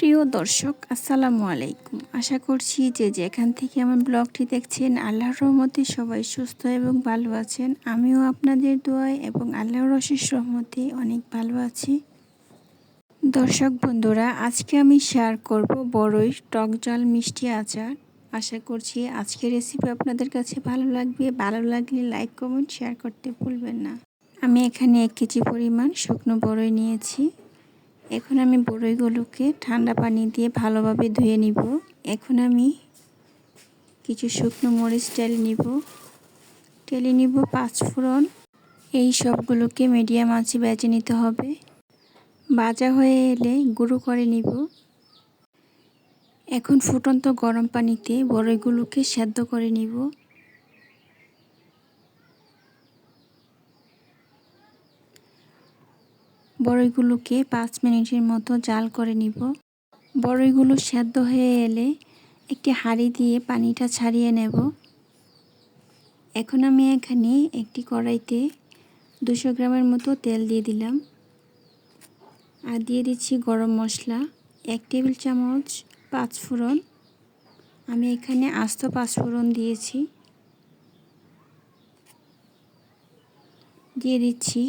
প্রিয় দর্শক, আসসালামু আলাইকুম। আশা করছি যে যেখান থেকে আমার ব্লগটি দেখছেন আল্লাহর রহমতে সবাই সুস্থ এবং ভালো আছেন। আমিও আপনাদের দোয়ায় এবং আল্লাহর অশেষ রহমতে অনেক ভালো আছি। দর্শক বন্ধুরা, আজকে আমি শেয়ার করব বড়ই টক ঝাল মিষ্টি আচার। আশা করছি আজকের রেসিপি আপনাদের কাছে ভালো লাগবে। ভালো লাগলে লাইক, কমেন্ট, শেয়ার করতে ভুলবেন না। আমি এখানে 1 কেজি পরিমাণ শুকনো বড়ই নিয়েছি। এখন আমি বড়ইগুলোকে ঠান্ডা পানি দিয়ে ভালোভাবে ধুয়ে নিব। এখন আমি কিছু শুকনো মরিচ টেলে নিব 5 ফোড়ন। এই সবগুলোকে মিডিয়াম আঁচে ভেজে নিতে হবে। ভাজা হয়ে এলে গুঁড়ো করে নিব। এখন ফুটন্ত গরম পানিতে বড়ইগুলোকে সেদ্ধ করে নিব। বড়ইগুলোকে 5 মিনিটের মতো জাল করে নিব। বড়ইগুলো সেদ্ধ হয়ে এলে একটি হাঁড়ি দিয়ে পানিটা ছাড়িয়ে নেব। এখন আমি এখানে একটি কড়াইতে 200 গ্রামের মতো তেল দিয়ে দিলাম আর দিয়ে দিচ্ছি গরম মশলা 1 টেবিল চামচ, 5 ফোড়ন। আমি এখানে আস্ত 5 ফোড়ন দিয়েছি। দিয়ে দিচ্ছি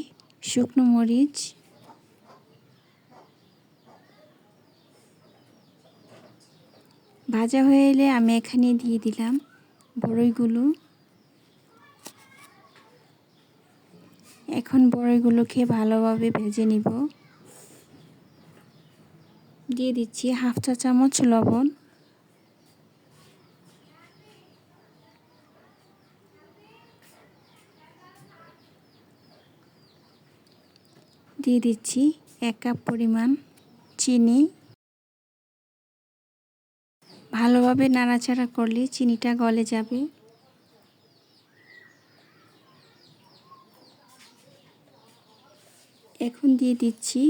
শুকনো মরিচ, ভাজা হয়ে এলে আমি এখানে দিয়ে দিলাম বড়ইগুলো। এখন বড়ইগুলোকে ভালোভাবে ভেজে নিব। দিয়ে দিচ্ছি হাফ চা চামচ লবণ, দিয়ে দিচ্ছি 1 কাপ পরিমাণ চিনি। ভালোভাবে নাড়াচাড়া করলে চিনিটা গলে যাবে। এখন দিয়ে দিচ্ছি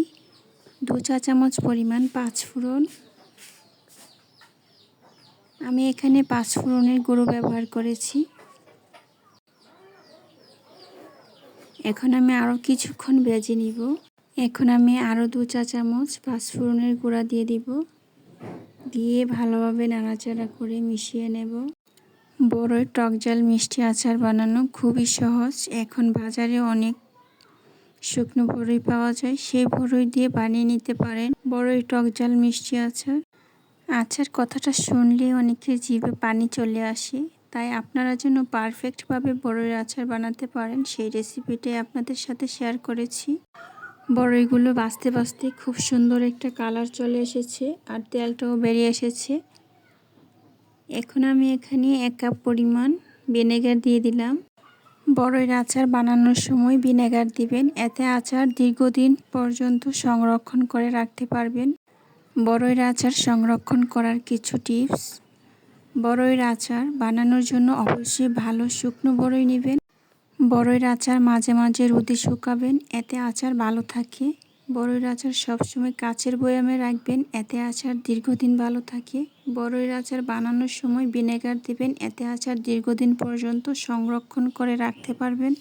2 চা চামচ পরিমাণ 5 ফোড়ন। আমি এখানে 5 ফোড়নের গুঁড়ো ব্যবহার করেছি। এখন আমি আরও কিছুক্ষণ ভেজে নিব। এখন আমি আরও 2 চা চামচ 5 ফোড়নের গুঁড়া দিয়ে দিব। দিয়ে ভালোভাবে নাড়াচাড়া করে মিশিয়ে নেব। বড়ই টক ঝাল মিষ্টি আচার বানানো খুবই সহজ। এখন বাজারে অনেক শুকনো বড়ই পাওয়া যায়, সেই বড়ই দিয়ে বানিয়ে নিতে পারেন বড়ই টক ঝাল মিষ্টি আচার। আচার কথাটা শুনলে অনেকের জিভে পানি চলে আসে, তাই আপনারা যেন পারফেক্টভাবে বড়ইয়ের আচার বানাতে পারেন সেই রেসিপিটাই আপনাদের সাথে শেয়ার করেছি। বড়ইগুলো ভাজতে ভাজতে খুব সুন্দর একটা কালার চলে এসেছে আর তেলটাও বেরিয়ে এসেছে। এখন আমি এখানে 1 কাপ পরিমাণ ভিনেগার দিয়ে দিলাম। বড়ইয়ের আচার বানানোর সময় ভিনেগার দিবেন, এতে আচার দীর্ঘদিন পর্যন্ত সংরক্ষণ করে রাখতে পারবেন। বড়ইয়ের আচার সংরক্ষণ করার কিছু টিপস। বড়ইয়ের আচার বানানোর জন্য অবশ্যই ভালো শুকনো বড়ই নেবেন। বড়ইয়ের আচার মাঝে মাঝে রোদে শুকাবেন, এতে আচার ভালো থাকে। বড়ইয়ের আচার সবসময় কাচের বয়ামে রাখবেন, এতে আচার দীর্ঘদিন ভালো থাকে। বড়ইয়ের আচার বানানোর সময় ভিনেগার দিবেন, এতে আচার দীর্ঘদিন পর্যন্ত সংরক্ষণ করে রাখতে পারবেন।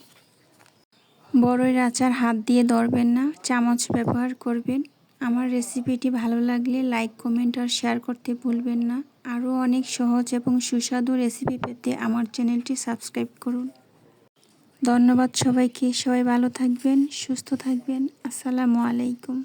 বড়ইয়ের আচার হাত দিয়ে ধরবেন না, চামচ ব্যবহার করবেন। আমার রেসিপিটি ভালো লাগলে লাইক, কমেন্ট আর শেয়ার করতে ভুলবেন না। আরও অনেক সহজ এবং সুস্বাদু রেসিপি পেতে আমার চ্যানেলটি সাবস্ক্রাইব করুন। ধন্যবাদ সবাইকে। সবাই ভালো থাকবেন, সুস্থ থাকবেন। আসসালামু আলাইকুম।